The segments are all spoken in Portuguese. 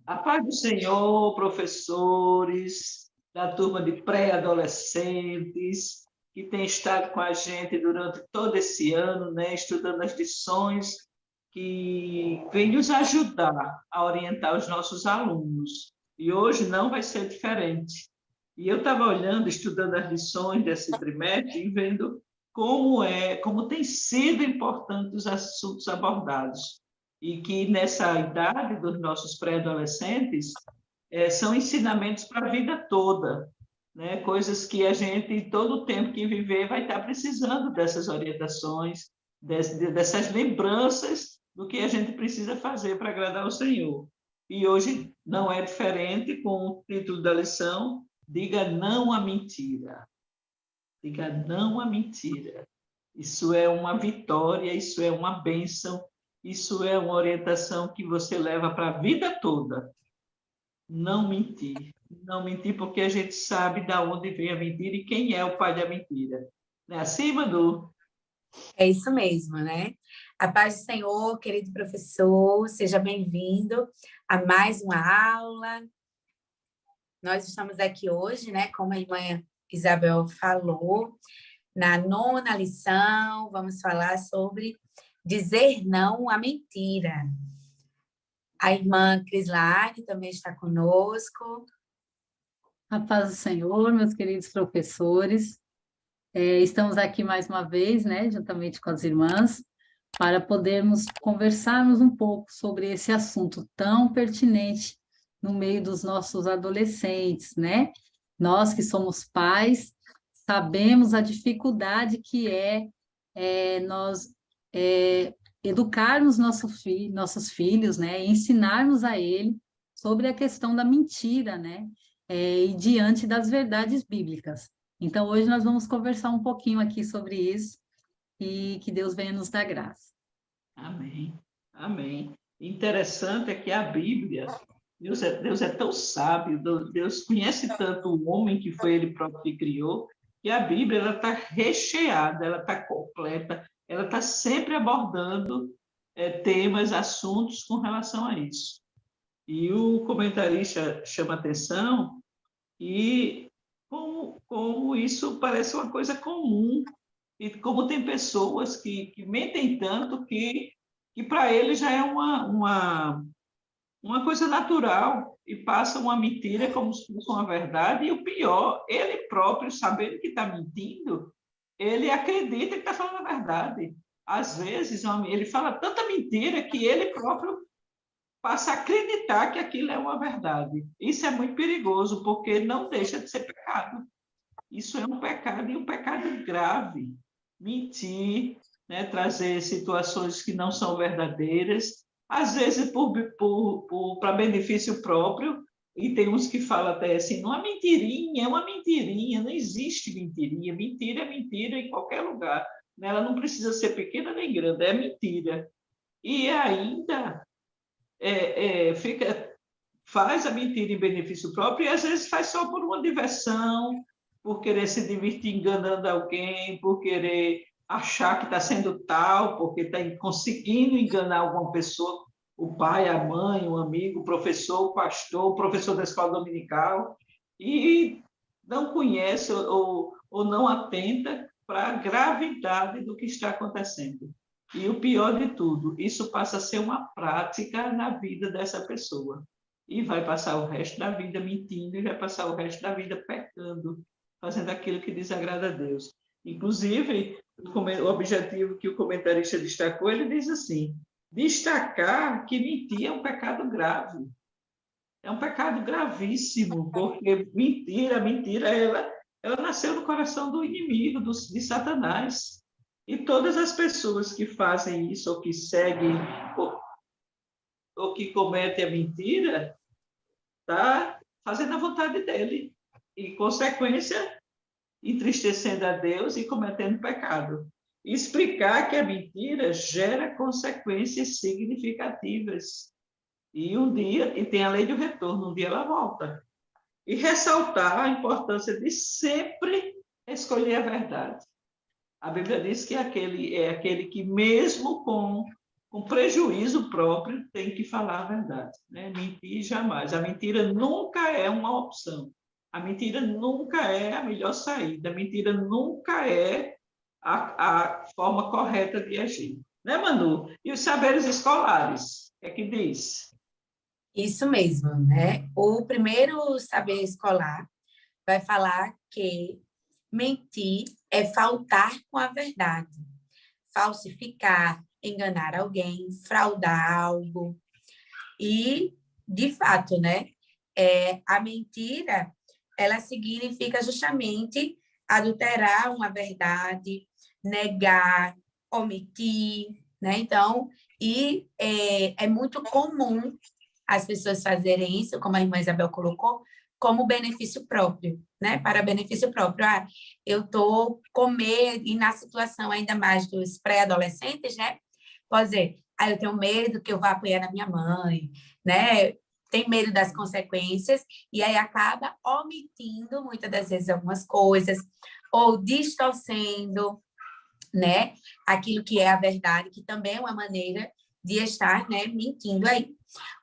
A paz do Senhor, professores da turma de pré-adolescentes, que tem estado com a gente durante todo esse ano, né, estudando as lições que vem nos ajudar a orientar os nossos alunos. E hoje não vai ser diferente. E eu estava olhando, estudando as lições desse trimestre e vendo como tem sido importante os assuntos abordados e que nessa idade dos nossos pré-adolescentes são ensinamentos para a vida toda, né? Coisas que a gente, todo o tempo que viver, vai estar precisando dessas orientações, dessas lembranças do que a gente precisa fazer para agradar ao Senhor. E hoje não é diferente com o título da lição, Diga não à mentira. Diga não à mentira. Isso é uma vitória, isso é uma bênção, isso é uma orientação que você leva para a vida toda. Não mentir. Não mentir porque a gente sabe de onde vem a mentira e quem é o pai da mentira. Não é assim, Manu? É isso mesmo, né? A paz do Senhor, querido professor, seja bem-vindo a mais uma aula. Nós estamos aqui hoje, né, como a irmã Isabel falou, na 9ª lição, vamos falar sobre dizer não à mentira. A irmã Crislane também está conosco. A paz do Senhor, meus queridos professores. Estamos aqui mais uma vez, né, juntamente com as irmãs, para podermos conversarmos um pouco sobre esse assunto tão pertinente no meio dos nossos adolescentes, né? Nós que somos pais, sabemos a dificuldade que nós educarmos nossos filhos, né, e ensinarmos a ele sobre a questão da mentira, né, e diante das verdades bíblicas. Então, hoje nós vamos conversar um pouquinho aqui sobre isso e que Deus venha nos dar graça. Amém. Amém. Interessante é que a Bíblia, Deus é tão sábio, Deus conhece tanto o homem que foi ele próprio que criou, que a Bíblia ela está recheada, ela está completa, ela está sempre abordando temas, assuntos com relação a isso. E o comentarista chama atenção e como isso parece uma coisa comum e como tem pessoas que mentem tanto que para ele já é uma coisa natural e passa uma mentira como se fosse uma verdade. E o pior, ele próprio, sabendo que está mentindo, ele acredita que está falando a verdade. Às vezes, ele fala tanta mentira que ele próprio passa a acreditar que aquilo é uma verdade. Isso é muito perigoso, porque não deixa de ser pecado. Isso é um pecado, e um pecado grave. Mentir, né? Trazer situações que não são verdadeiras, às vezes para benefício próprio, e tem uns que falam até assim, não é uma mentirinha, não existe mentirinha. Mentira é mentira em qualquer lugar. Ela não precisa ser pequena nem grande, é mentira. E ainda faz a mentira em benefício próprio e às vezes faz só por uma diversão, por querer se divertir enganando alguém, por querer achar que está sendo tal, porque está conseguindo enganar alguma pessoa, o pai, a mãe, um amigo, o professor, o pastor, o professor da escola dominical, e não conhece ou não atenta para a gravidade do que está acontecendo. E o pior de tudo, isso passa a ser uma prática na vida dessa pessoa. E vai passar o resto da vida mentindo, e vai passar o resto da vida pecando, fazendo aquilo que desagrada a Deus. Inclusive, o objetivo que o comentarista destacou, ele diz assim, destacar que mentir é um pecado grave. É um pecado gravíssimo, porque mentira, ela nasceu no coração do inimigo, de Satanás. E todas as pessoas que fazem isso, ou que seguem, ou que cometem a mentira, está fazendo a vontade dele. E, consequência, entristecendo a Deus e cometendo pecado. E explicar que a mentira gera consequências significativas. E tem a lei do retorno, um dia ela volta. E ressaltar a importância de sempre escolher a verdade. A Bíblia diz que é aquele que, mesmo com com prejuízo próprio, tem que falar a verdade, né? Mentir jamais. A mentira nunca é uma opção. A mentira nunca é a melhor saída. A mentira nunca é a forma correta de agir. Né, Manu? E os saberes escolares? O que é que diz? Isso mesmo, né? O primeiro saber escolar vai falar que mentir é faltar com a verdade, falsificar, enganar alguém, fraudar algo. E, de fato, né? A mentira, ela significa justamente adulterar uma verdade, negar, omitir, né? Então, é muito comum as pessoas fazerem isso, como a irmã Isabel colocou, como benefício próprio, né? Para benefício próprio. Ah, eu estou com medo, e na situação ainda mais dos pré-adolescentes, né? Pode dizer, ah, eu tenho medo que eu vá apanhar na minha mãe, né? Tem medo das consequências, e aí acaba omitindo, muitas das vezes, algumas coisas, ou distorcendo, né? Aquilo que é a verdade, que também é uma maneira de estar, né, mentindo aí.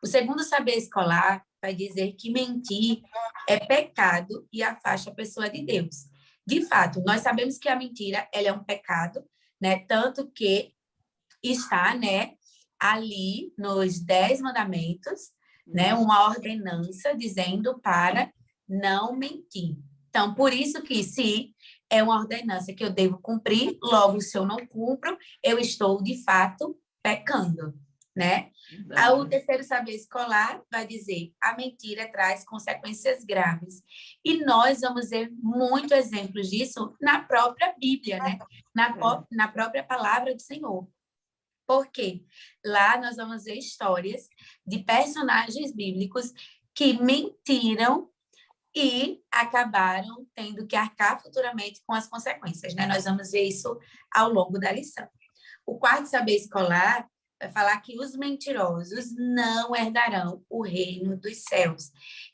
O segundo saber escolar vai dizer que mentir é pecado e afasta a pessoa de Deus. De fato, nós sabemos que a mentira, ela é um pecado, né? Tanto que está, né, ali nos 10 mandamentos, né, uma ordenança dizendo para não mentir. Então, por isso que se é uma ordenança que eu devo cumprir, logo, se eu não cumpro, eu estou, de fato, pecando, né? O terceiro saber escolar vai dizer a mentira traz consequências graves. E nós vamos ver muitos exemplos disso na própria Bíblia, né? Na própria palavra do Senhor. Porque lá nós vamos ver histórias de personagens bíblicos que mentiram e acabaram tendo que arcar futuramente com as consequências, né? Nós vamos ver isso ao longo da lição. O quarto saber escolar vai falar que os mentirosos não herdarão o reino dos céus.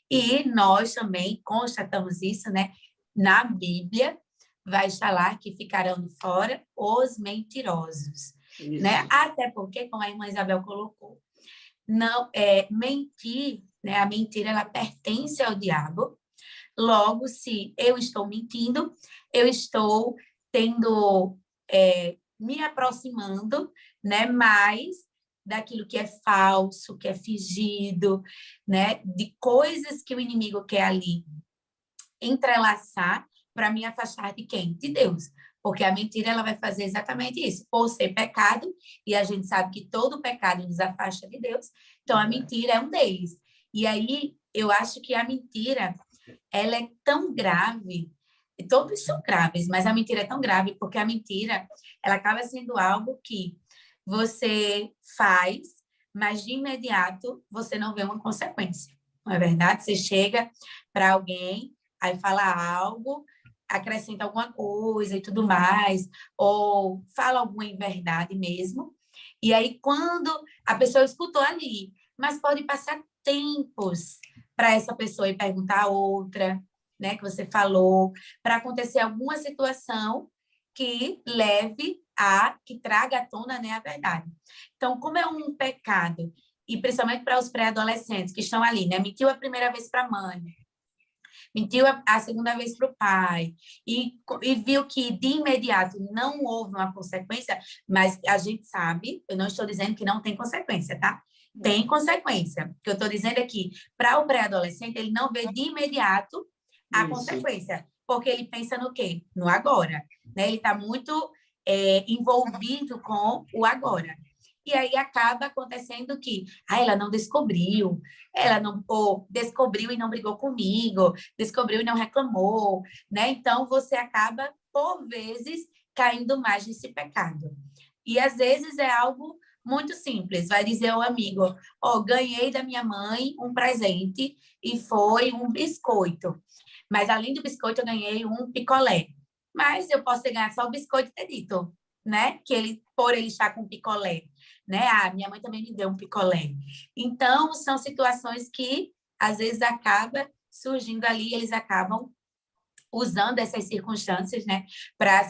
E nós também constatamos isso, né? Na Bíblia vai falar que ficarão de fora os mentirosos, né? Até porque, como a irmã Isabel colocou, não mentir, né? A mentira ela pertence ao diabo. Logo, se eu estou mentindo, eu estou tendo me aproximando, né, mais daquilo que é falso, que é fingido, né, de coisas que o inimigo quer ali entrelaçar para me afastar de quem? De Deus. Porque a mentira ela vai fazer exatamente isso, por ser pecado, e a gente sabe que todo pecado nos afasta de Deus, então a mentira é um deles. E aí eu acho que a mentira ela é tão grave, e todos são graves, mas a mentira é tão grave porque a mentira ela acaba sendo algo que você faz, mas de imediato você não vê uma consequência. Não é verdade? Você chega para alguém, aí fala algo, acrescenta alguma coisa e tudo mais, ou fala alguma inverdade mesmo, e aí quando a pessoa escutou ali, mas pode passar tempos para essa pessoa ir perguntar a outra, né, que você falou, para acontecer alguma situação que leve que traga à tona, né, a verdade. Então, como é um pecado, e principalmente para os pré-adolescentes que estão ali, né, mentiu a primeira vez para a mãe, mentiu a segunda vez para o pai, e viu que de imediato não houve uma consequência, mas a gente sabe, eu não estou dizendo que não tem consequência, tá? Tem consequência. O que eu estou dizendo é que, para o pré-adolescente, ele não vê de imediato a consequência, porque ele pensa no quê? No agora. Né? Ele está muito envolvido com o agora. E aí acaba acontecendo que ela não descobriu, ela não descobriu e não brigou comigo, descobriu e não reclamou, né? Então você acaba, por vezes, caindo mais nesse pecado. E às vezes é algo muito simples, vai dizer ao amigo, ganhei da minha mãe um presente e foi um biscoito. Mas além do biscoito eu ganhei um picolé. Mas eu posso ter ganhado só o biscoito e ter dito, né? Que por ele estar com picolé, né? Minha mãe também me deu um picolé. Então, são situações que às vezes acaba surgindo ali, eles acabam usando essas circunstâncias, né? Para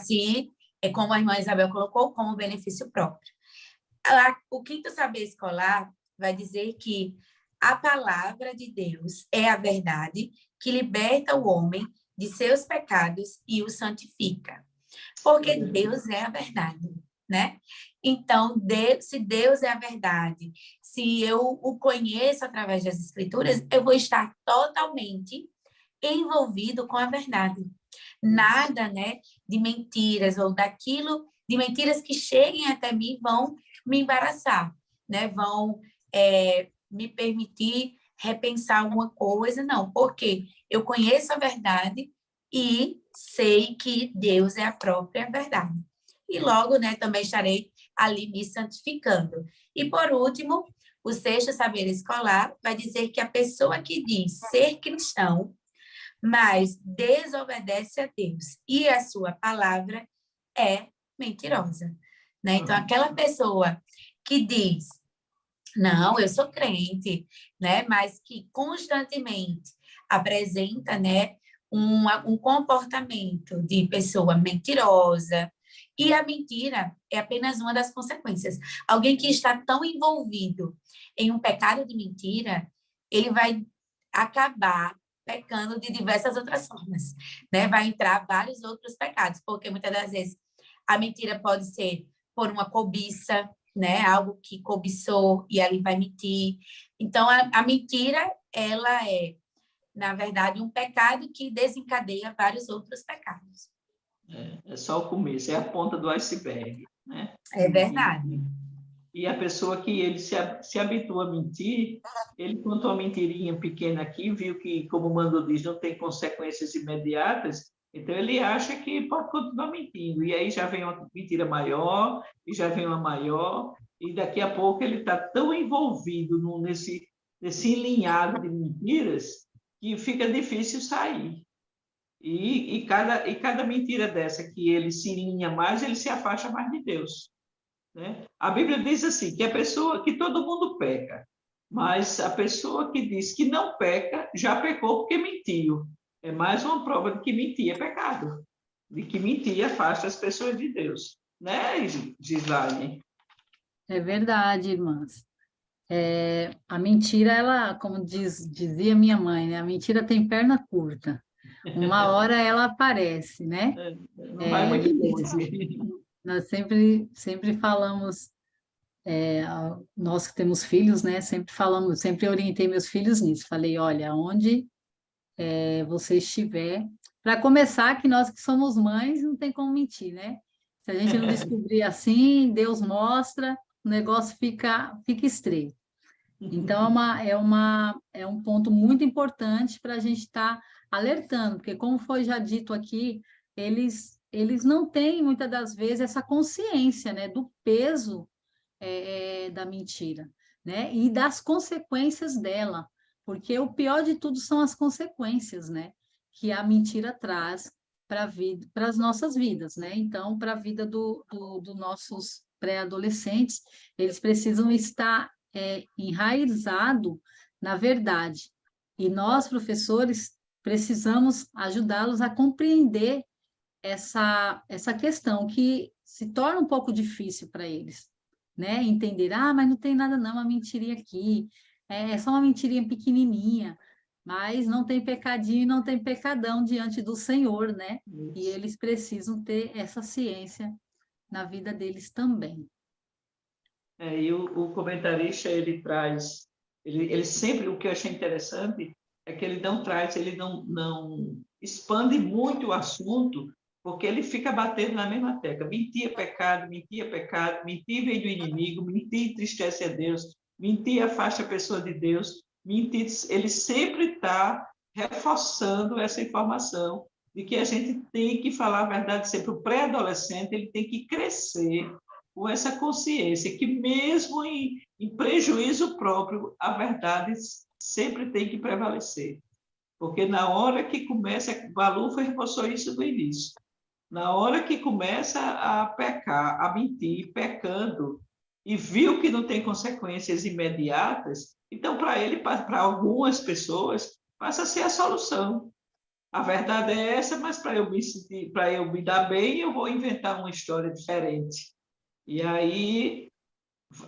como a irmã Isabel colocou, como benefício próprio. O quinto saber escolar vai dizer que a palavra de Deus é a verdade que liberta o homem de seus pecados e o santifica. Porque Deus é a verdade, né? Então, se Deus é a verdade, se eu o conheço através das Escrituras, eu vou estar totalmente envolvido com a verdade. Nada, né, de mentiras ou de mentiras que cheguem até mim vão me embaraçar, né? Vão me permitir repensar alguma coisa, não, porque eu conheço a verdade e sei que Deus é a própria verdade. E logo, né, também estarei ali me santificando. E por último, o sexto saber escolar vai dizer que a pessoa que diz ser cristão, mas desobedece a Deus e a sua palavra é mentirosa, né? Então, aquela pessoa que diz, não, eu sou crente, né? Mas que constantemente apresenta, né, um comportamento de pessoa mentirosa, e a mentira é apenas uma das consequências. Alguém que está tão envolvido em um pecado de mentira, ele vai acabar pecando de diversas outras formas, né? Vai entrar vários outros pecados, porque muitas das vezes a mentira pode ser por uma cobiça, né? Algo que cobiçou e ali vai mentir. Então, a mentira, ela é, na verdade, um pecado que desencadeia vários outros pecados. É só o começo, é a ponta do iceberg, né? É verdade. E a pessoa que ele se habitua a mentir, ele contou uma mentirinha pequena aqui, viu que, como o Mando diz, não tem consequências imediatas, então ele acha que pode continuar mentindo. E aí já vem uma mentira maior, e já vem uma maior, e daqui a pouco ele está tão envolvido nesse enlinhado de mentiras que fica difícil sair. E cada mentira dessa que ele se alinha mais, ele se afasta mais de Deus, né? A Bíblia diz assim, que todo mundo peca, mas a pessoa que diz que não peca, já pecou porque mentiu. É mais uma prova de que mentir é pecado, de que mentir afasta as pessoas de Deus, né, Gislaine? É verdade, irmãs. A mentira, ela, como dizia minha mãe, né? A mentira tem perna curta. Uma hora ela aparece, né? Não vai muito longe. Nós sempre falamos, nós que temos filhos, né? Sempre falamos, sempre orientei meus filhos nisso. Falei, olha, onde você estiver, para começar, que nós que somos mães, não tem como mentir, né? Se a gente não descobrir assim, Deus mostra, o negócio fica estreito. Então, é um ponto muito importante para a gente estar alertando, porque, como foi já dito aqui, eles não têm, muitas das vezes, essa consciência, né, do peso da mentira, né, e das consequências dela, porque o pior de tudo são as consequências, né, que a mentira traz para as nossas vidas, né? Então, para a vida dos nossos pré-adolescentes, eles precisam estar enraizado na verdade. E nós, professores, precisamos ajudá-los a compreender essa questão que se torna um pouco difícil para eles, né? Entender, mas não tem nada não, uma mentirinha aqui, é só uma mentirinha pequenininha, mas não tem pecadinho, não tem pecadão diante do Senhor, né? E eles precisam ter essa ciência na vida deles também. E o comentarista, ele traz, ele sempre, o que eu achei interessante é que ele não expande muito o assunto, porque ele fica batendo na mesma tecla. Mentir é pecado, mentir vem do inimigo, mentir entristece a Deus, mentir afasta a pessoa de Deus, mentir, ele sempre está reforçando essa informação de que a gente tem que falar a verdade sempre. O pré-adolescente, ele tem que crescer com essa consciência que, mesmo em prejuízo próprio, a verdade sempre tem que prevalecer. Porque na hora que começa, Balu reforçou isso no início, na hora que começa a pecar, a mentir, pecando, e viu que não tem consequências imediatas, então, para ele, para algumas pessoas, passa a ser a solução. A verdade é essa, mas para eu me dar bem, eu vou inventar uma história diferente. E aí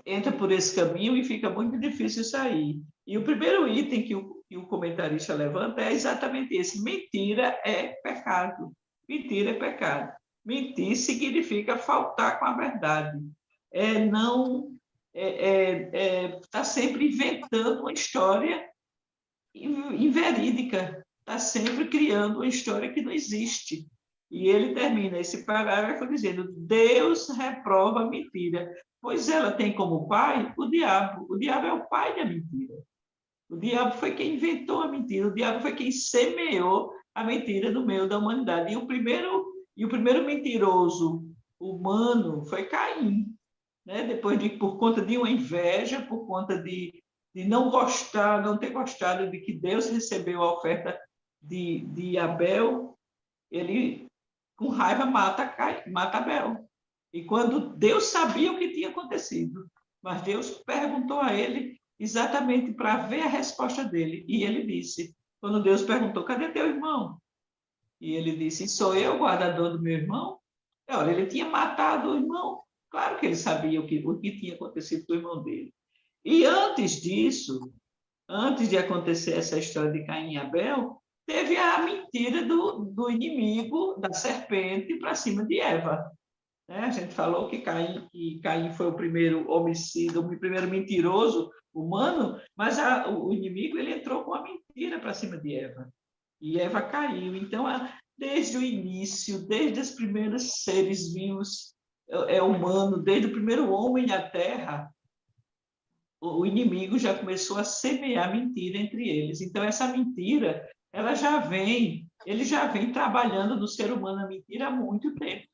entra por esse caminho e fica muito difícil sair. E o primeiro item que o comentarista levanta é exatamente esse: mentira é pecado. Mentira é pecado. Mentir significa faltar com a verdade. Não tá sempre inventando uma história inverídica, está sempre criando uma história que não existe. E ele termina esse parágrafo dizendo: Deus reprova a mentira, pois ela tem como pai o diabo. O diabo é o pai da mentira. O diabo foi quem inventou a mentira, o diabo foi quem semeou a mentira no meio da humanidade. E o primeiro mentiroso humano foi Caim, né? Por conta de uma inveja, por conta de não gostar, não ter gostado de que Deus recebeu a oferta de Abel, ele, com raiva, mata Abel. E quando Deus sabia o que tinha acontecido, mas Deus perguntou a ele exatamente para ver a resposta dele. E ele disse, quando Deus perguntou: cadê teu irmão? E ele disse: sou eu o guardador do meu irmão? Olha, ele tinha matado o irmão. Claro que ele sabia o que tinha acontecido com o irmão dele. E antes disso, antes de acontecer essa história de Caim e Abel, teve a mentira do inimigo, da serpente, para cima de Eva. Né? A gente falou que Caim foi o primeiro homicida, o primeiro mentiroso humano, mas o inimigo ele entrou com a mentira para cima de Eva. E Eva caiu. Então, desde o início, desde os primeiros seres vivos humanos, desde o primeiro homem na Terra, o inimigo já começou a semear mentira entre eles. Então, essa mentira, ele já vem trabalhando no ser humano a mentira há muito tempo.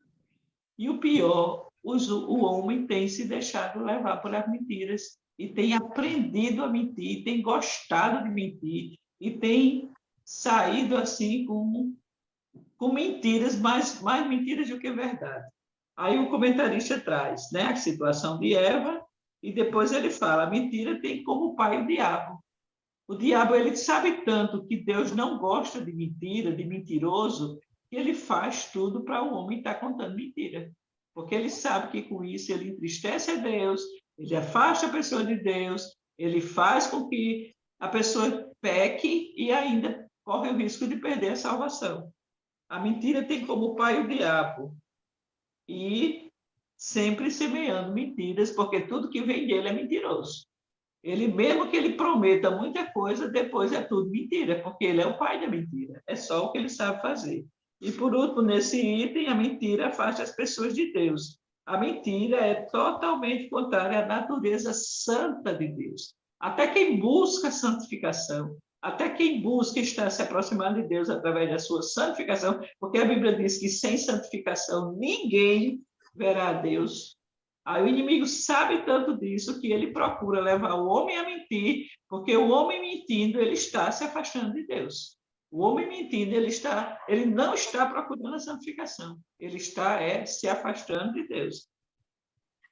E o pior, o homem tem se deixado levar por as mentiras e tem aprendido a mentir, tem gostado de mentir e tem saído assim com mentiras, mais mentiras do que verdade. Aí o comentarista traz, né, a situação de Eva e depois ele fala: a mentira tem como pai o diabo. O diabo, ele sabe tanto que Deus não gosta de mentira, de mentiroso, que ele faz tudo para o homem estar contando mentira. Porque ele sabe que com isso ele entristece a Deus, ele afasta a pessoa de Deus, ele faz com que a pessoa peque e ainda corre o risco de perder a salvação. A mentira tem como pai o diabo. E sempre semeando mentiras, porque tudo que vem dele é mentiroso. Ele, mesmo que ele prometa muita coisa, depois é tudo mentira, porque ele é o pai da mentira. É só o que ele sabe fazer. E, por último, nesse item, a mentira afasta as pessoas de Deus. A mentira é totalmente contrária à natureza santa de Deus. Até quem busca santificação, até quem busca estar se aproximando de Deus através da sua santificação, porque a Bíblia diz que sem santificação ninguém verá a Deus. Aí o inimigo sabe tanto disso que ele procura levar o homem a mentir, porque o homem mentindo, ele está se afastando de Deus. O homem mentindo, ele não está procurando a santificação, ele está se afastando de Deus.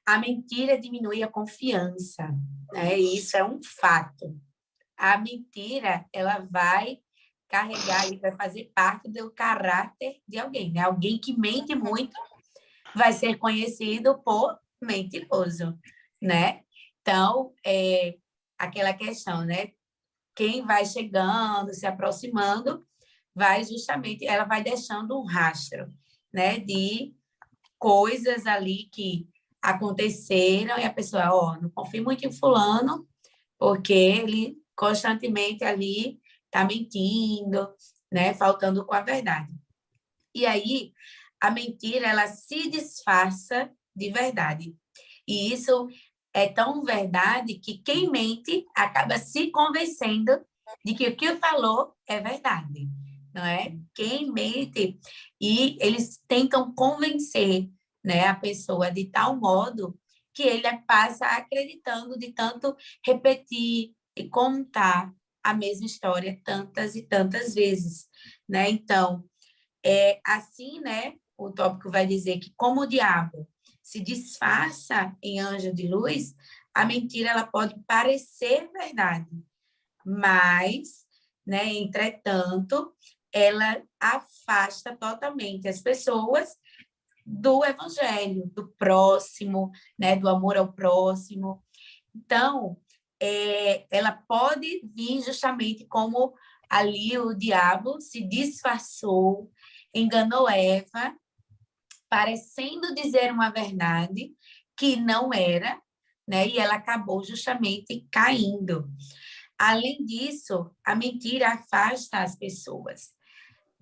A mentira diminui a confiança, né? Isso é um fato. A mentira, ela vai carregar e vai fazer parte do caráter de alguém, né? Alguém que mente muito vai ser conhecido por mentiroso, né? Então, aquela questão, né? Quem vai chegando, se aproximando, ela vai deixando um rastro, né? De coisas ali que aconteceram e a pessoa, não confio muito em fulano, porque ele constantemente ali está mentindo, né? Faltando com a verdade. E aí, a mentira, ela se disfarça de verdade. E isso é tão verdade que quem mente acaba se convencendo de que o que falou é verdade, não é? Quem mente, e eles tentam convencer, né, a pessoa de tal modo que ele passa acreditando de tanto repetir e contar a mesma história tantas e tantas vezes, né? Então, assim, né, o tópico vai dizer que como o diabo se disfarça em anjo de luz, a mentira ela pode parecer verdade, mas, né, entretanto, ela afasta totalmente as pessoas do evangelho, do próximo, né, do amor ao próximo. Então, ela pode vir justamente como ali o diabo se disfarçou, enganou Eva, parecendo dizer uma verdade que não era, né? E ela acabou justamente caindo. Além disso, a mentira afasta as pessoas.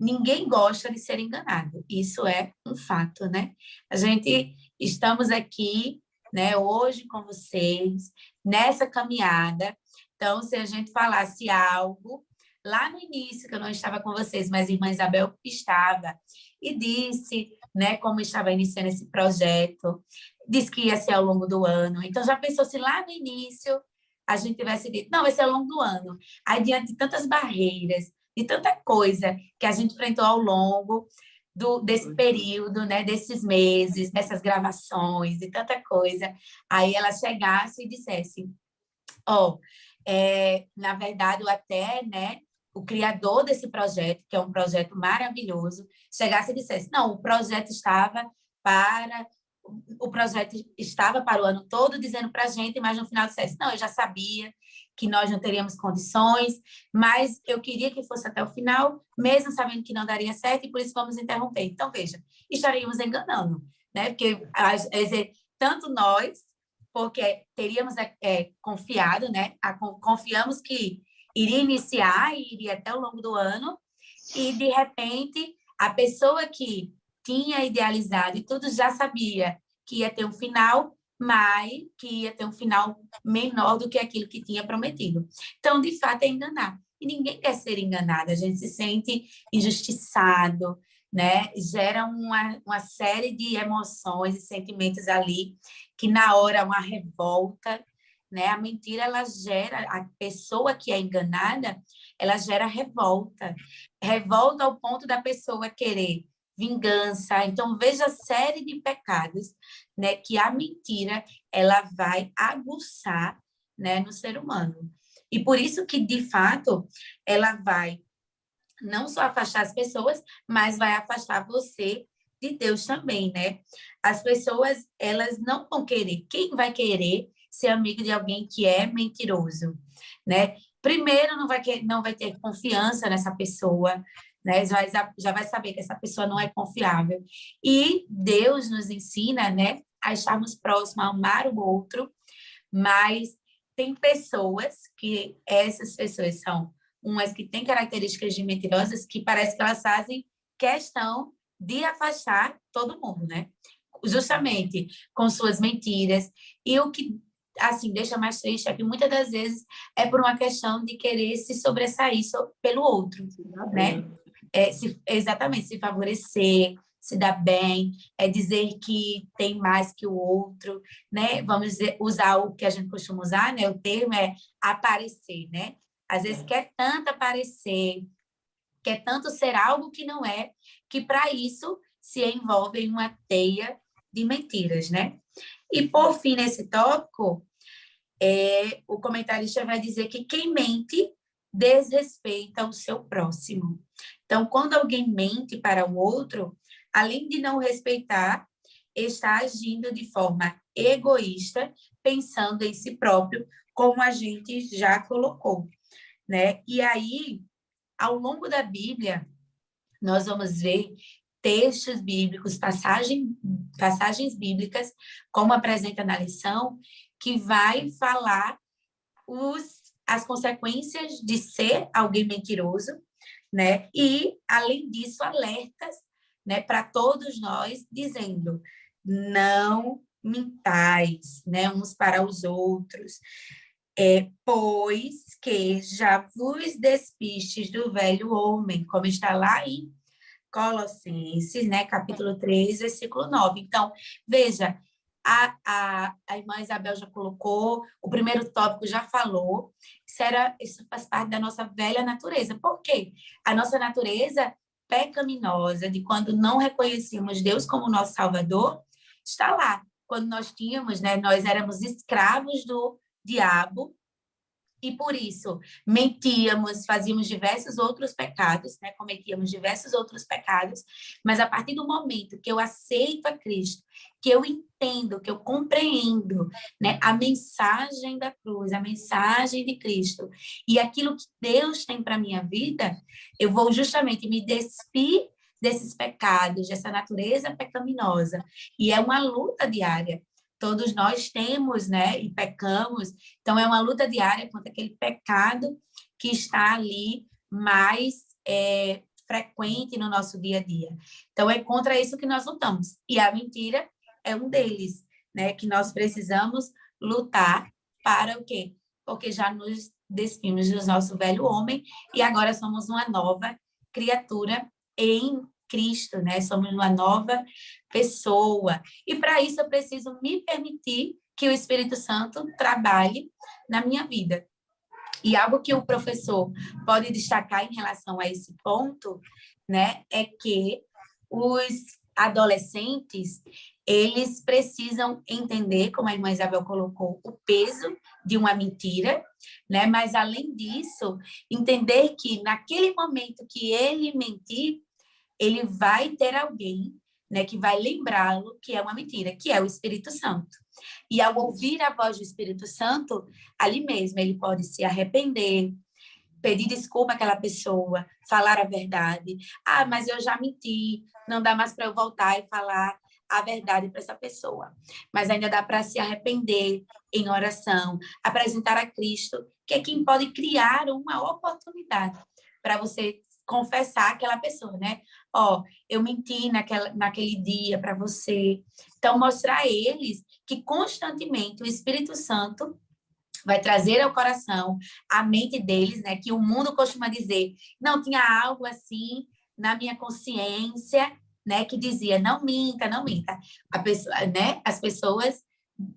Ninguém gosta de ser enganado. Isso é um fato, né? A gente estamos aqui, né, hoje com vocês, nessa caminhada. Então, se a gente falasse algo lá no início, que eu não estava com vocês, mas a irmã Isabel estava, e disse, né, como estava iniciando esse projeto, disse que ia ser ao longo do ano. Então, já pensou se lá no início a gente tivesse dito, não, vai ser ao longo do ano. Aí, diante de tantas barreiras, de tanta coisa que a gente enfrentou ao longo desse período, né, desses meses, dessas gravações, e tanta coisa, aí ela chegasse e dissesse, na verdade, eu até, né, o criador desse projeto, que é um projeto maravilhoso, chegasse e dissesse, não, o projeto estava para o ano todo dizendo para a gente, mas no final dissesse, não, eu já sabia que nós não teríamos condições, mas eu queria que fosse até o final, mesmo sabendo que não daria certo, e por isso vamos interromper. Então, veja, estaríamos enganando, né? Porque tanto nós, porque teríamos confiado, né? Confiamos que iria iniciar e iria até o longo do ano, e, de repente, a pessoa que tinha idealizado e tudo já sabia que ia ter um final, mas que ia ter um final menor do que aquilo que tinha prometido. Então, de fato, é enganar. E ninguém quer ser enganado, a gente se sente injustiçado, né? Gera uma série de emoções e sentimentos ali, que na hora uma revolta, né? A mentira, ela gera, a pessoa que é enganada, ela gera revolta. Revolta ao ponto da pessoa querer vingança. Então, veja a série de pecados, né, que a mentira ela vai aguçar, né, no ser humano. E por isso que, de fato, ela vai não só afastar as pessoas, mas vai afastar você de Deus também, né? As pessoas, elas não vão querer. Quem vai querer ser amigo de alguém que é mentiroso, né? Primeiro, não vai ter confiança nessa pessoa, né? Já vai saber que essa pessoa não é confiável. E Deus nos ensina, né, a estarmos próximos, a amar o outro, mas tem pessoas que essas pessoas são umas que têm características de mentirosas que parece que elas fazem questão de afastar todo mundo, né? Justamente com suas mentiras. E o que assim deixa mais triste é que muitas das vezes é por uma questão de querer se sobressair pelo outro, né? Exatamente, se favorecer, se dar bem, dizer que tem mais que o outro, né? Vamos usar o que a gente costuma usar, né? O termo é aparecer, né? Às vezes quer tanto aparecer, quer tanto ser algo que não é, que para isso se envolve em uma teia de mentiras, né? E, por fim, nesse tópico, o comentarista vai dizer que quem mente desrespeita o seu próximo. Então, quando alguém mente para o outro, além de não respeitar, está agindo de forma egoísta, pensando em si próprio, como a gente já colocou, né? E aí, ao longo da Bíblia, nós vamos ver textos bíblicos, passagens bíblicas, como apresenta na lição, que vai falar as consequências de ser alguém mentiroso, né? E, além disso, alertas, né, para todos nós, dizendo, não mintais, né, uns para os outros, pois que já vos despistes do velho homem, como está lá em Colossenses, né, capítulo 3, versículo 9. Então, veja, a irmã Isabel já colocou, o primeiro tópico já falou, isso faz parte da nossa velha natureza. Por quê? A nossa natureza pecaminosa, de quando não reconhecíamos Deus como nosso Salvador, está lá. Quando nós tínhamos, né, nós éramos escravos do diabo, e por isso mentíamos, fazíamos diversos outros pecados, né? Cometíamos diversos outros pecados, mas a partir do momento que eu aceito a Cristo, que eu entendo, que eu compreendo, né, a mensagem da cruz, a mensagem de Cristo e aquilo que Deus tem para minha vida, eu vou justamente me despir desses pecados, dessa natureza pecaminosa. E é uma luta diária. Todos nós temos, né, e pecamos. Então, é uma luta diária contra aquele pecado que está ali mais frequente no nosso dia a dia. Então, é contra isso que nós lutamos. E a mentira é um deles, né, que nós precisamos lutar para o quê? Porque já nos despimos do nosso velho homem e agora somos uma nova criatura em Cristo, né? Somos uma nova pessoa. E para isso eu preciso me permitir que o Espírito Santo trabalhe na minha vida. E algo que o professor pode destacar em relação a esse ponto, né, é que os adolescentes, eles precisam entender, como a irmã Isabel colocou, o peso de uma mentira, né? Mas, além disso, entender que naquele momento que ele mentir, ele vai ter alguém, né, que vai lembrá-lo que é uma mentira, que é o Espírito Santo. E ao ouvir a voz do Espírito Santo, ali mesmo ele pode se arrepender, pedir desculpa àquela pessoa, falar a verdade. Ah, mas eu já menti, não dá mais para eu voltar e falar a verdade para essa pessoa. Mas ainda dá para se arrepender em oração, apresentar a Cristo, que é quem pode criar uma oportunidade para você confessar aquela pessoa, né? Ó, eu menti naquele dia para você. Então, mostrar a eles que constantemente o Espírito Santo vai trazer ao coração, à mente deles, né? Que o mundo costuma dizer, não, tinha algo assim na minha consciência, né? Que dizia, não minta, não minta. A pessoa, né? As pessoas,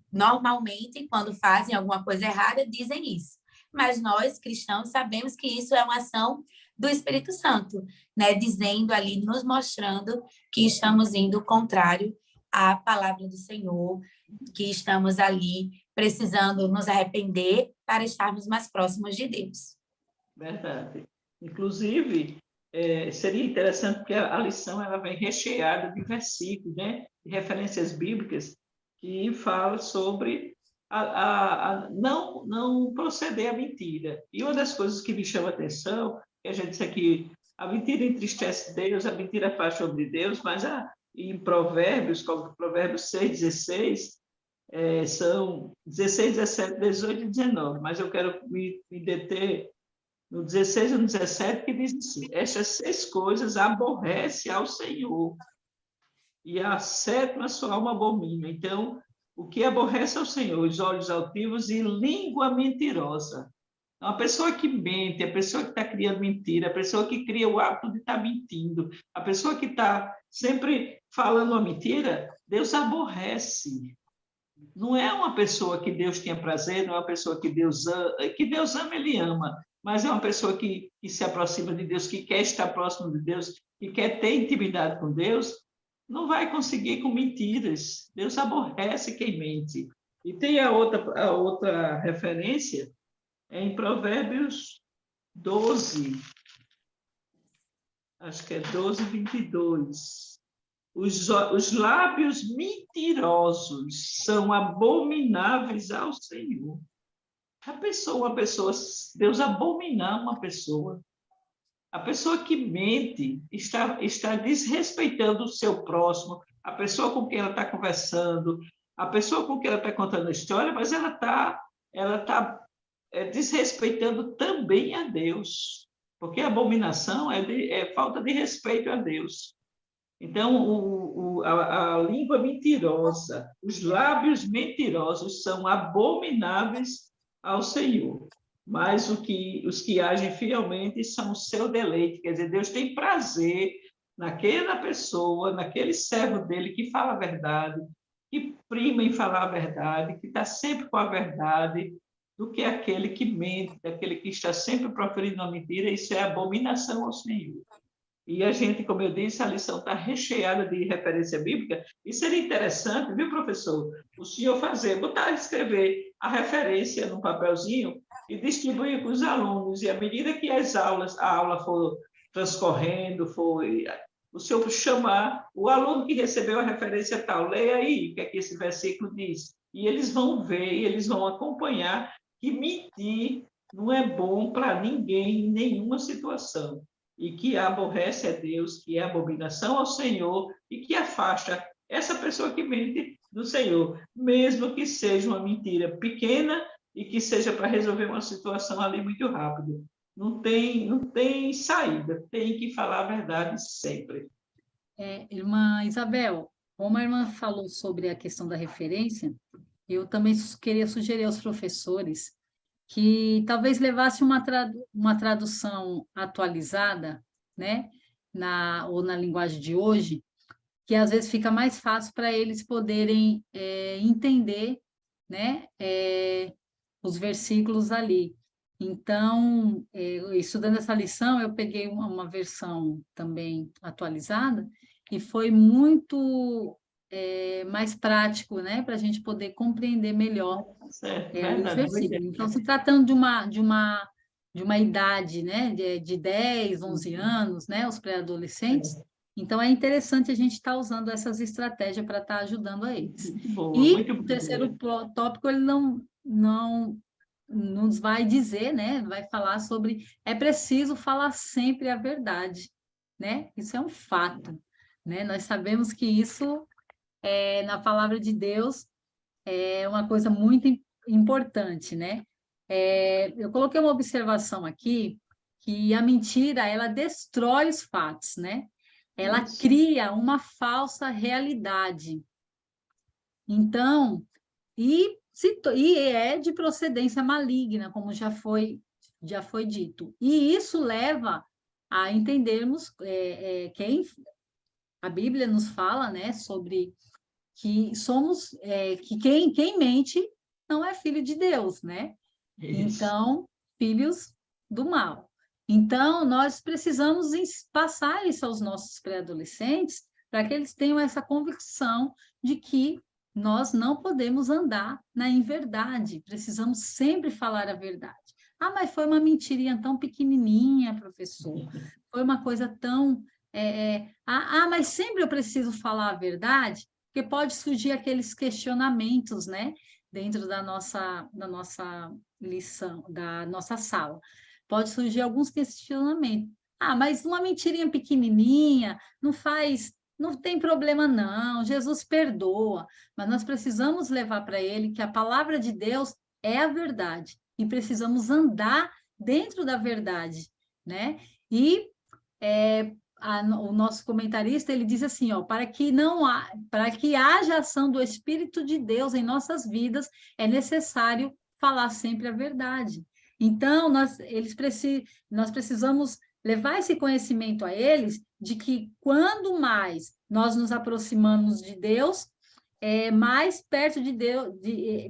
normalmente, quando fazem alguma coisa errada, dizem isso. Mas nós, cristãos, sabemos que isso é uma ação do Espírito Santo, né? Dizendo ali, nos mostrando que estamos indo contrário à palavra do Senhor, que estamos ali precisando nos arrepender para estarmos mais próximos de Deus. Verdade. Inclusive, seria interessante porque a lição ela vem recheada de versículos, né? De referências bíblicas que fala sobre não proceder à mentira. E uma das coisas que me chama a atenção, que a gente disse aqui, a mentira entristece Deus, a mentira faz sobre Deus, mas em Provérbios, como Provérbios 6:16, são 16, 17, 18 e 19, mas eu quero me deter no 16 e no 17, que diz assim, estas 6 coisas aborrece ao Senhor, e a 7ª sua alma abomina. Então, o que aborrece ao Senhor? Os olhos altivos e língua mentirosa. Então, a pessoa que mente, a pessoa que está criando mentira, a pessoa que cria o hábito de estar mentindo, a pessoa que está sempre falando uma mentira, Deus aborrece. Não é uma pessoa que Deus tenha prazer, não é uma pessoa que Deus ama, Ele ama, mas é uma pessoa que se aproxima de Deus, que quer estar próximo de Deus, que quer ter intimidade com Deus, não vai conseguir com mentiras. Deus aborrece quem mente. E tem a outra referência, em Provérbios 12, acho que é 12, 22. Os lábios mentirosos são abomináveis ao Senhor. Deus abominar uma pessoa. A pessoa que mente está desrespeitando o seu próximo, a pessoa com quem ela está conversando, a pessoa com quem ela está contando a história, mas ela tá desrespeitando também a Deus, porque a abominação é falta de respeito a Deus. Então, a língua mentirosa, os lábios mentirosos são abomináveis ao Senhor. Mas os que agem fielmente são o seu deleite. Quer dizer, Deus tem prazer naquela pessoa, naquele servo dele que fala a verdade, que prima em falar a verdade, que está sempre com a verdade, do que aquele que mente, aquele que está sempre proferindo uma mentira. Isso é abominação ao Senhor. E a gente, como eu disse, a lição está recheada de referência bíblica. E seria interessante, viu, professor, o senhor escrever a referência no papelzinho e distribuir para os alunos. E à medida que a aula for transcorrendo, o senhor chamar o aluno que recebeu a referência tal, leia aí o que é que esse versículo diz. E eles vão ver, e eles vão acompanhar que mentir não é bom para ninguém, em nenhuma situação. E que aborrece a Deus, que é abominação ao Senhor e que afasta essa pessoa que mente do Senhor, mesmo que seja uma mentira pequena e que seja para resolver uma situação ali muito rápido. Não tem saída, tem que falar a verdade sempre. Irmã Isabel, como a irmã falou sobre a questão da referência, eu também queria sugerir aos professores que talvez levasse uma tradução atualizada, né, ou na linguagem de hoje, que às vezes fica mais fácil para eles poderem entender, né, os versículos ali. Então, estudando essa lição, eu peguei uma versão também atualizada e foi muito mais prático, né, para a gente poder compreender melhor Certo, os verdade. versículos. Então, se tratando de uma idade, né, de 10, 11 anos, né, os pré-adolescentes, então é interessante a gente estar usando essas estratégias para estar ajudando a eles. Muito boa, E muito o terceiro boa. tópico, ele não nos vai dizer, né, vai falar sobre, é preciso falar sempre a verdade, né? Isso é um fato, né? Nós sabemos que isso, na palavra de Deus, é uma coisa muito importante, né? Eu coloquei uma observação aqui, que a mentira, ela destrói os fatos, né? Ela Isso. cria uma falsa realidade. Então, e é de procedência maligna, como já foi dito. E isso leva a entendermos a Bíblia nos fala, né, sobre que somos que quem mente não é filho de Deus, né? Isso. Então, filhos do mal. Então, nós precisamos passar isso aos nossos pré-adolescentes para que eles tenham essa convicção de que nós não podemos andar na inverdade, precisamos sempre falar a verdade. Ah, mas foi uma mentirinha tão pequenininha, professor. Foi uma coisa tão... mas sempre eu preciso falar a verdade, porque pode surgir aqueles questionamentos, né? Dentro da nossa lição, da nossa sala. Pode surgir alguns questionamentos. Ah, mas uma mentirinha pequenininha não tem problema não, Jesus perdoa, mas nós precisamos levar para ele que a palavra de Deus é a verdade e precisamos andar dentro da verdade, né? E o nosso comentarista, ele diz assim, ó, para que haja ação do Espírito de Deus em nossas vidas, é necessário falar sempre a verdade. Então, nós precisamos levar esse conhecimento a eles de que quando mais nós nos aproximamos de Deus, mais perto de Deus,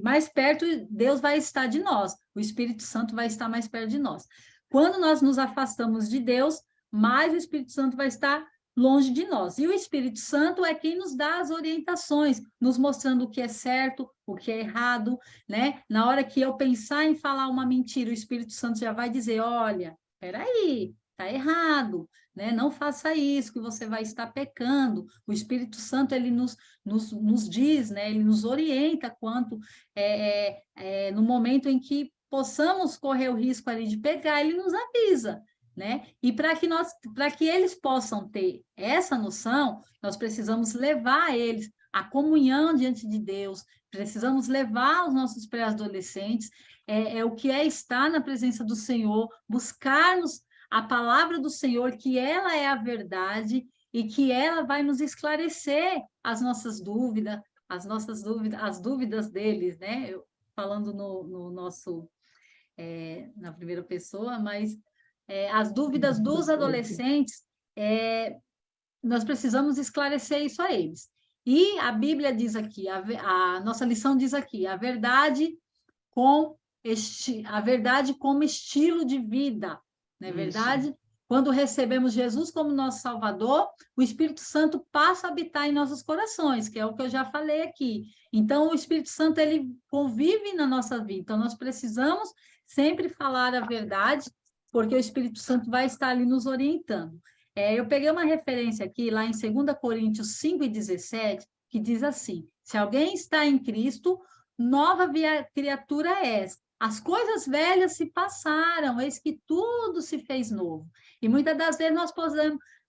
mais perto Deus vai estar de nós, o Espírito Santo vai estar mais perto de nós. Quando nós nos afastamos de Deus, mais o Espírito Santo vai estar longe de nós. E o Espírito Santo é quem nos dá as orientações, nos mostrando o que é certo, o que é errado, né? Na hora que eu pensar em falar uma mentira, o Espírito Santo já vai dizer, olha, peraí, tá errado, né? Não faça isso, que você vai estar pecando. O Espírito Santo, ele nos diz, né? Ele nos orienta quanto no momento em que possamos correr o risco ali de pecar, ele nos avisa, né? E para que eles possam ter essa noção, nós precisamos levar eles à comunhão diante de Deus, precisamos levar os nossos pré-adolescentes, o que é estar na presença do Senhor, buscarmos a palavra do Senhor, que ela é a verdade e que ela vai nos esclarecer as dúvidas, as dúvidas deles, né? Falando no nosso, na primeira pessoa, mas as dúvidas dos adolescentes, nós precisamos esclarecer isso a eles. E a Bíblia diz aqui, a nossa lição diz aqui, a verdade como estilo de vida, não é verdade? quando recebemos Jesus como nosso Salvador, o Espírito Santo passa a habitar em nossos corações, que é o que eu já falei aqui. Então, o Espírito Santo, ele convive na nossa vida. Então, nós precisamos sempre falar a verdade, porque o Espírito Santo vai estar ali nos orientando. Eu peguei uma referência aqui, lá em 2 Coríntios 5:17, que diz assim: se alguém está em Cristo, nova criatura és. As coisas velhas se passaram, eis que tudo se fez novo. E muitas das vezes nós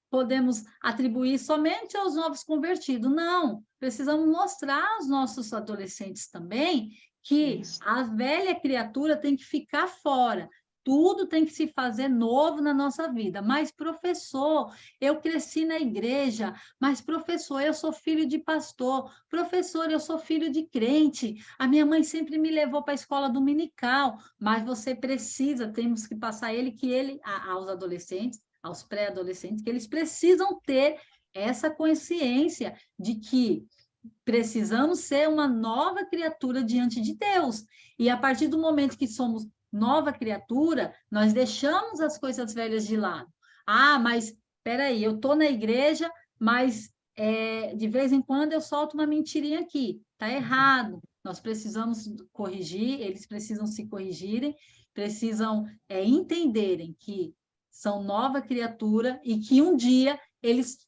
podemos atribuir somente aos novos convertidos. Não, precisamos mostrar aos nossos adolescentes também que a velha criatura tem que ficar fora. Tudo tem que se fazer novo na nossa vida. Mas, professor, eu cresci na igreja. Mas, professor, eu sou filho de pastor. Professor, eu sou filho de crente. A minha mãe sempre me levou para a escola dominical. Mas você precisa, temos que passar aos adolescentes, aos pré-adolescentes, que eles precisam ter essa consciência de que precisamos ser uma nova criatura diante de Deus. E a partir do momento que somos nova criatura, nós deixamos as coisas velhas de lado. Ah, mas espera aí, eu estou na igreja, mas de vez em quando eu solto uma mentirinha aqui. Está errado. Nós precisamos corrigir, eles precisam se corrigirem, precisam entenderem que são nova criatura e que um dia eles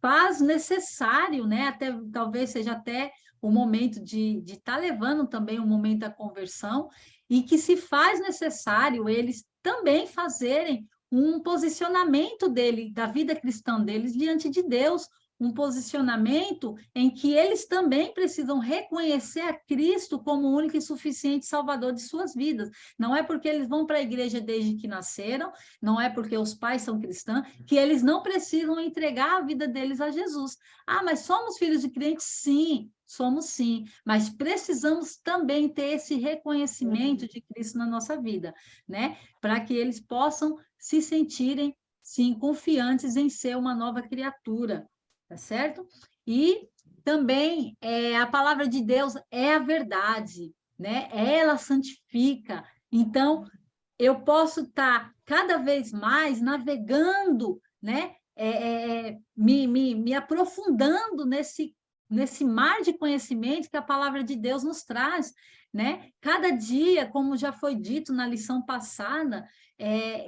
faz necessário, né? Até, talvez seja até o momento de estar levando também o momento da conversão, e que se faz necessário eles também fazerem um posicionamento da vida cristã deles diante de Deus, um posicionamento em que eles também precisam reconhecer a Cristo como o único e suficiente Salvador de suas vidas. Não é porque eles vão para a igreja desde que nasceram, não é porque os pais são cristãos, que eles não precisam entregar a vida deles a Jesus. Ah, mas somos filhos de crentes? Sim, somos sim, mas precisamos também ter esse reconhecimento de Cristo na nossa vida, né? Para que eles possam se sentirem, sim, confiantes em ser uma nova criatura. Tá certo? E também a palavra de Deus é a verdade, né? Ela santifica. Então, eu posso estar cada vez mais navegando, né? Me aprofundando nesse mar de conhecimento que a palavra de Deus nos traz, né? Cada dia, como já foi dito na lição passada,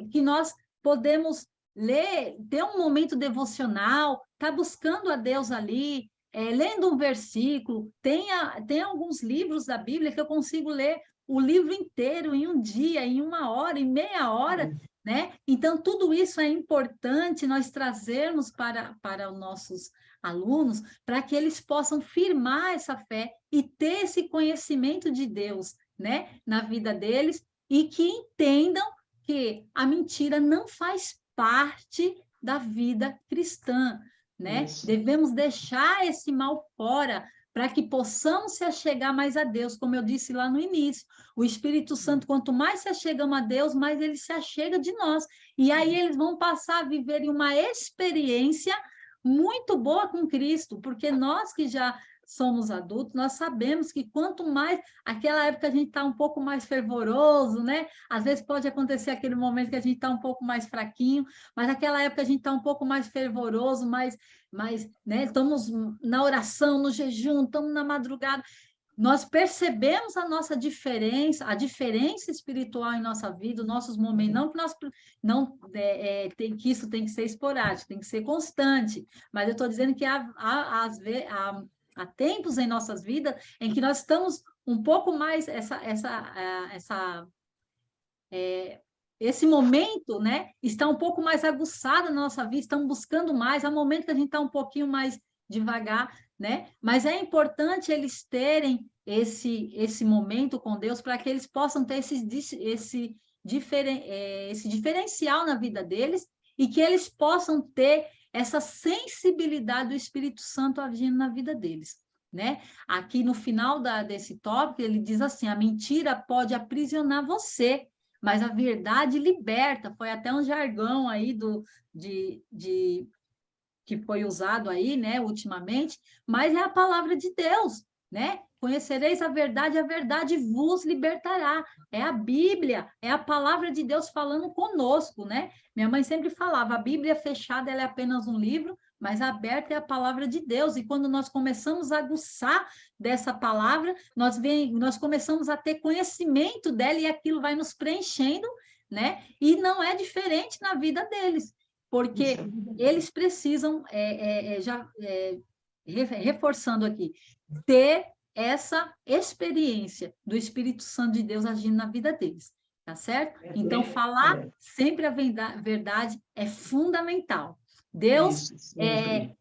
que nós podemos ler, ter um momento devocional, tá buscando a Deus ali, lendo um versículo. Tem alguns livros da Bíblia que eu consigo ler o livro inteiro em um dia, em 1 hora, em meia hora, né? Então, tudo isso é importante nós trazermos para os nossos alunos, para que eles possam firmar essa fé e ter esse conhecimento de Deus, né, na vida deles, e que entendam que a mentira não faz parte da vida cristã, né? Isso. Devemos deixar esse mal fora para que possamos se achegar mais a Deus, como eu disse lá no início. O Espírito Santo, quanto mais se achegamos a Deus, mais ele se achega de nós. E aí eles vão passar a viver uma experiência muito boa com Cristo, porque nós que já somos adultos, nós sabemos que quanto mais, aquela época a gente está um pouco mais fervoroso, né? Às vezes pode acontecer aquele momento que a gente está um pouco mais fraquinho, mas naquela época a gente está um pouco mais fervoroso, mais, né? Estamos na oração, no jejum, estamos na madrugada. Nós percebemos a nossa diferença, a diferença espiritual em nossa vida, os nossos momentos, não que nós que isso tem que ser esporádico, tem que ser constante, mas eu estou dizendo que há tempos em nossas vidas em que nós estamos um pouco mais esse momento, né, está um pouco mais aguçado na nossa vida, estamos buscando mais, há momento que a gente está um pouquinho mais devagar, né? Mas é importante eles terem esse momento com Deus para que eles possam ter esse diferencial na vida deles e que eles possam ter essa sensibilidade do Espírito Santo agindo na vida deles, né? Aqui no final desse tópico, ele diz assim: a mentira pode aprisionar você, mas a verdade liberta. Foi até um jargão aí que foi usado aí, né, ultimamente, mas é a palavra de Deus, né? conhecereis a verdade vos libertará. É a Bíblia, é a palavra de Deus falando conosco, né? Minha mãe sempre falava, a Bíblia fechada ela é apenas um livro, mas aberta é a palavra de Deus. E quando nós começamos a aguçar dessa palavra, nós começamos a ter conhecimento dela e aquilo vai nos preenchendo, né? E não é diferente na vida deles, porque eles precisam, reforçando aqui, ter essa experiência do Espírito Santo de Deus agindo na vida deles, tá certo? Então, falar sempre a verdade é fundamental. Deus,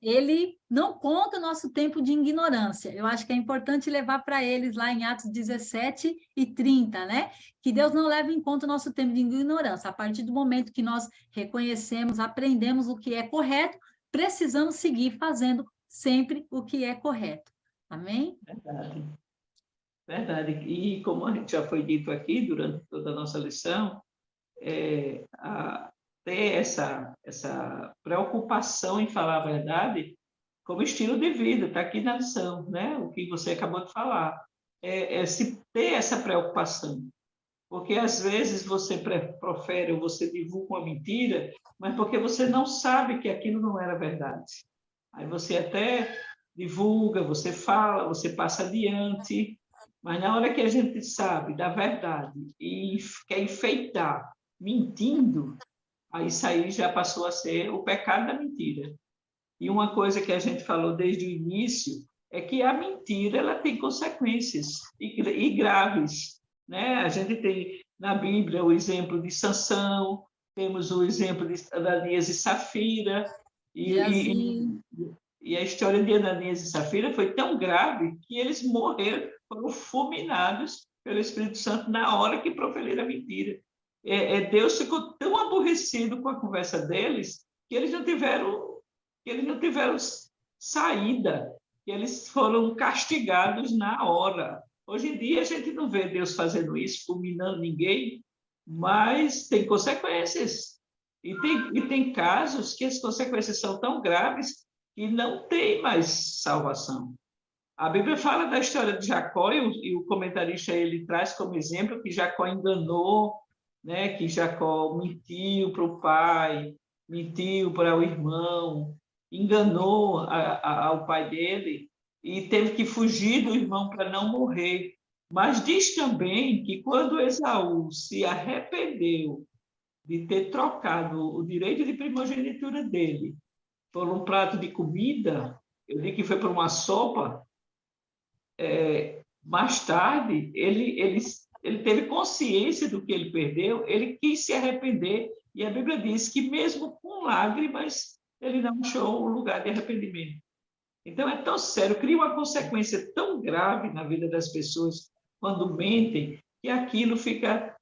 ele não conta o nosso tempo de ignorância. Eu acho que é importante levar para eles lá em Atos 17 e 30, né? Que Deus não leva em conta o nosso tempo de ignorância. A partir do momento que nós reconhecemos, aprendemos o que é correto, precisamos seguir fazendo sempre o que é correto. Amém? Verdade. Verdade. E como a gente já foi dito aqui durante toda a nossa lição, ter essa preocupação em falar a verdade como estilo de vida, está aqui na lição, né? O que você acabou de falar. Se ter essa preocupação. Porque, às vezes, você profere ou você divulga uma mentira, mas porque você não sabe que aquilo não era verdade. Aí você até divulga, você fala, você passa adiante, mas na hora que a gente sabe da verdade e quer enfeitar mentindo, aí isso aí já passou a ser o pecado da mentira. E uma coisa que a gente falou desde o início é que a mentira ela tem consequências e graves, né? A gente tem na Bíblia o exemplo de Sansão, temos o exemplo de Ananias e Safira, e a história de Ananias e Safira foi tão grave que eles morreram, foram fulminados pelo Espírito Santo na hora que proferiram a mentira. Deus ficou tão aborrecido com a conversa deles que eles não tiveram saída, que eles foram castigados na hora. Hoje em dia a gente não vê Deus fazendo isso, fulminando ninguém, mas tem consequências. E tem casos que as consequências são tão graves que não tem mais salvação. A Bíblia fala da história de Jacó e o comentarista ele traz como exemplo que Jacó enganou, né? Que Jacó mentiu para o pai, mentiu para o irmão, enganou ao pai dele e teve que fugir do irmão para não morrer. Mas diz também que quando Esaú se arrependeu de ter trocado o direito de primogenitura dele por um prato de comida, eu digo que foi por uma sopa, mais tarde ele teve consciência do que ele perdeu, ele quis se arrepender, e a Bíblia diz que mesmo com lágrimas, ele não achou um lugar de arrependimento. Então, é tão sério, cria uma consequência tão grave na vida das pessoas quando mentem, que aquilo fica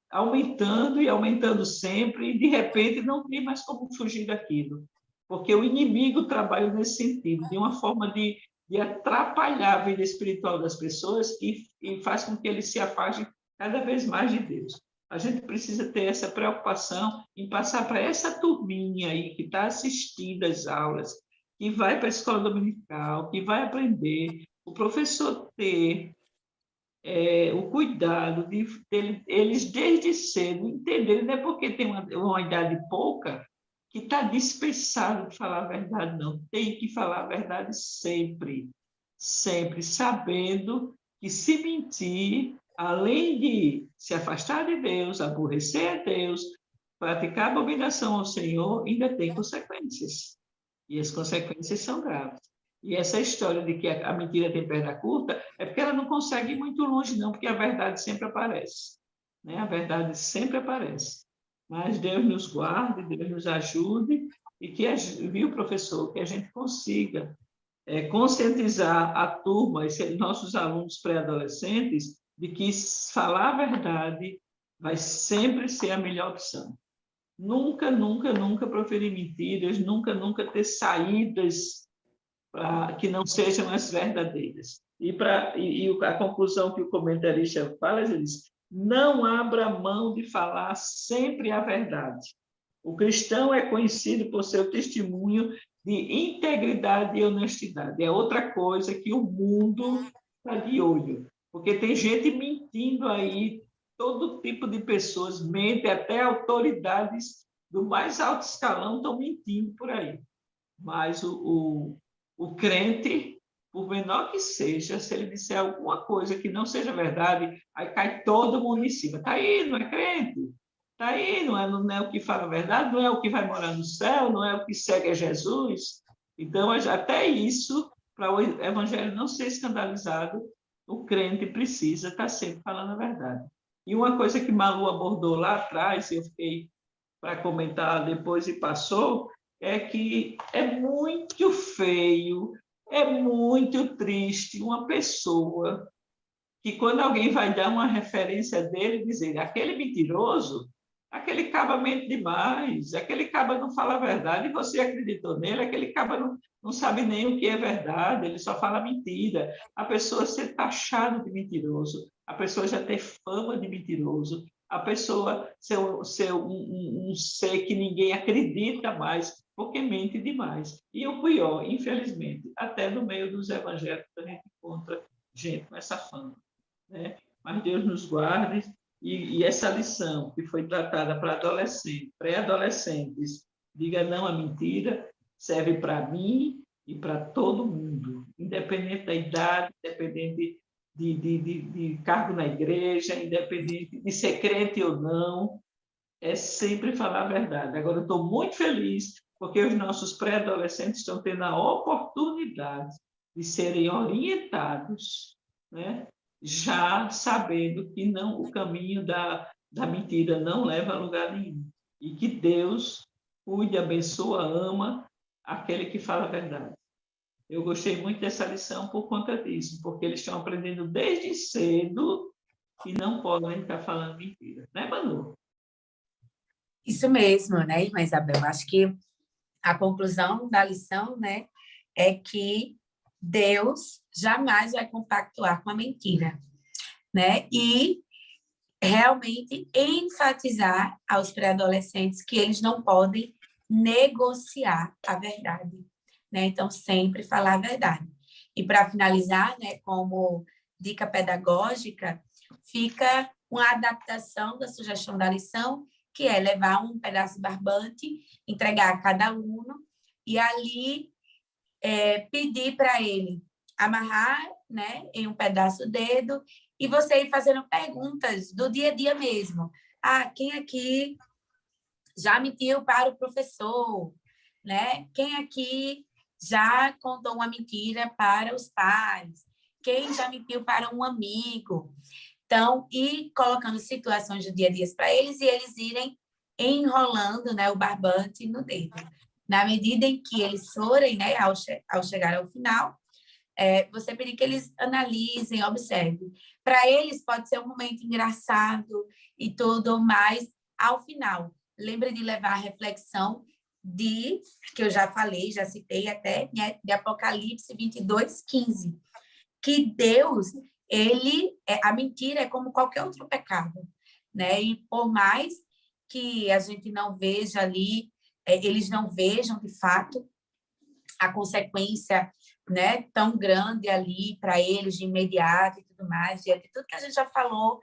aumentando e aumentando sempre, e de repente não tem mais como fugir daquilo. Porque o inimigo trabalha nesse sentido, de uma forma de atrapalhar a vida espiritual das pessoas e faz com que eles se afastem cada vez mais de Deus. A gente precisa ter essa preocupação em passar para essa turminha aí que está assistindo às aulas, que vai para a escola dominical, que vai aprender, o professor ter o cuidado de eles desde cedo entenderem, não é porque tem uma idade pouca que está dispensado de falar a verdade, não. Tem que falar a verdade sempre, sempre, sabendo que se mentir, além de se afastar de Deus, aborrecer a Deus, praticar abominação ao Senhor, ainda tem consequências. E as consequências são graves. E essa história de que a mentira tem perna curta é porque ela não consegue ir muito longe, não, porque a verdade sempre aparece. Né? A verdade sempre aparece. Mas Deus nos guarde, Deus nos ajude, e que, viu, professor, que a gente consiga conscientizar a turma, e nossos alunos pré-adolescentes, de que falar a verdade vai sempre ser a melhor opção. Nunca, nunca, nunca proferir mentiras, nunca, nunca ter saídas que não sejam as verdadeiras. E a conclusão que o comentarista fala, ele diz, não abra mão de falar sempre a verdade. O cristão é conhecido por seu testemunho de integridade e honestidade. É outra coisa que o mundo está de olho, porque tem gente mentindo aí, todo tipo de pessoas mentem, até autoridades do mais alto escalão estão mentindo por aí. Mas o crente, por menor que seja, se ele disser alguma coisa que não seja verdade, aí cai todo mundo em cima. Está aí, não é crente? Está aí, não é o que fala a verdade, não é o que vai morar no céu, não é o que segue a Jesus. Então, até isso, para o evangelho não ser escandalizado, o crente precisa estar sempre falando a verdade. E uma coisa que Malu abordou lá atrás, eu fiquei para comentar depois e passou, é que é muito feio, é muito triste uma pessoa que, quando alguém vai dar uma referência dele, dizer aquele mentiroso, aquele caba mente demais, aquele caba não fala a verdade, e você acreditou nele, aquele caba não sabe nem o que é verdade, ele só fala mentira. A pessoa ser taxada de mentiroso, a pessoa já ter fama de mentiroso, a pessoa ser um ser que ninguém acredita mais, porque mente demais. E o pior, infelizmente, até no meio dos evangélicos a gente encontra gente com essa fama, né? Mas Deus nos guarde, e essa lição que foi tratada para adolescentes, pré-adolescentes, diga não à mentira, serve para mim e para todo mundo, independente da idade, independente de cargo na igreja, independente de ser crente ou não, é sempre falar a verdade. Agora, eu estou muito feliz porque os nossos pré-adolescentes estão tendo a oportunidade de serem orientados, né? Já sabendo que não, o caminho da mentira não leva a lugar nenhum. E que Deus cuide, abençoa, ama aquele que fala a verdade. Eu gostei muito dessa lição por conta disso, porque eles estão aprendendo desde cedo que não podem estar falando mentira. Né, Manu? Isso mesmo, né, irmã Isabel? Acho que a conclusão da lição, né, é que Deus jamais vai compactuar com a mentira, né? E realmente enfatizar aos pré-adolescentes que eles não podem negociar a verdade, né? Então, sempre falar a verdade. E para finalizar, né, como dica pedagógica, fica uma adaptação da sugestão da lição, que é levar um pedaço de barbante, entregar a cada aluno e ali pedir para ele amarrar, né, em um pedaço do dedo e você ir fazendo perguntas do dia a dia mesmo. Ah, quem aqui já mentiu para o professor, né? Quem aqui já contou uma mentira para os pais? Quem já mentiu para um amigo? Então, ir colocando situações do dia a dia para eles e eles irem enrolando, né, o barbante no dedo. Na medida em que eles forem, né, ao chegar ao final, você pedir que eles analisem, observem. Para eles pode ser um momento engraçado e tudo, mas ao final, lembre de levar a reflexão que eu já falei, já citei até, né, de Apocalipse 22:15, que Deus, a mentira é como qualquer outro pecado, né? E por mais que a gente não veja ali, eles não vejam de fato a consequência, né, tão grande ali para eles de imediato e tudo mais, diante de tudo que a gente já falou,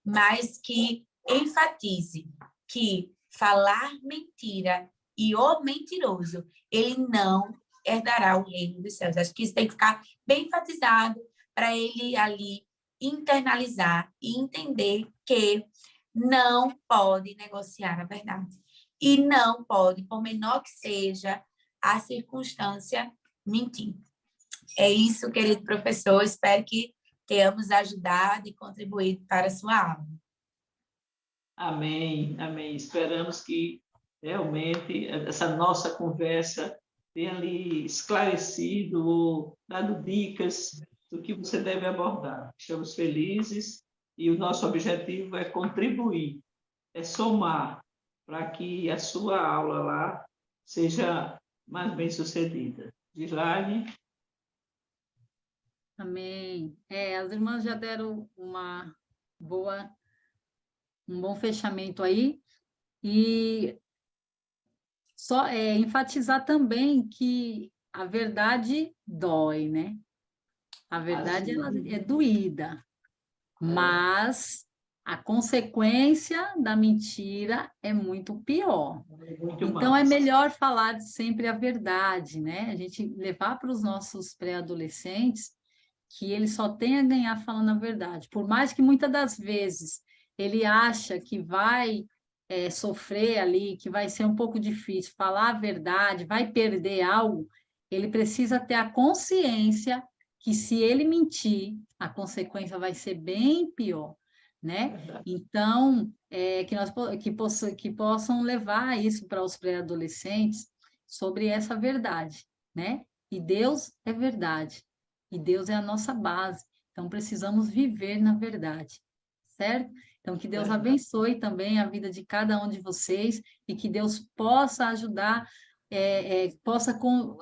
mas que enfatize que falar mentira e o mentiroso, ele não herdará o reino dos céus. Acho que isso tem que ficar bem enfatizado para ele ali internalizar e entender que não pode negociar a verdade. E não pode, por menor que seja a circunstância, mentir. É isso, querido professor. Espero que tenhamos ajudado e contribuído para a sua aula. Amém, amém. Esperamos que realmente essa nossa conversa tenha lhe esclarecido ou dado dicas do que você deve abordar. Estamos felizes e o nosso objetivo é contribuir, é somar para que a sua aula lá seja mais bem sucedida. Gislaine? Amém. As irmãs já deram um bom fechamento aí, e só enfatizar também que a verdade dói, né? A verdade ela é doída, mas a consequência da mentira é muito pior. Muito Então, é mais. melhor falar sempre a verdade, né? A gente levar para os nossos pré-adolescentes que ele só tem a ganhar falando a verdade. Por mais que muitas das vezes ele acha que vai sofrer ali, que vai ser um pouco difícil falar a verdade, vai perder algo, ele precisa ter a consciência que se ele mentir, a consequência vai ser bem pior, né? Verdade. Então, que possam levar isso para os pré-adolescentes sobre essa verdade, né? E Deus é verdade, e Deus é a nossa base, então precisamos viver na verdade, certo? Então, que Deus Verdade. abençoe também a vida de cada um de vocês e que Deus possa ajudar, possa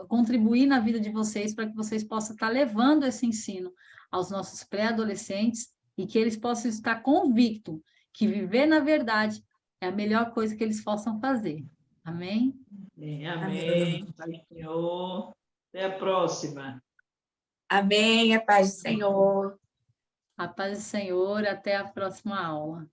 contribuir na vida de vocês para que vocês possam estar levando esse ensino aos nossos pré-adolescentes e que eles possam estar convictos que viver na verdade é a melhor coisa que eles possam fazer. Amém? Amém. Amém. Pai do Senhor. Até a próxima. Amém, a paz do Senhor. A paz do Senhor, até a próxima aula.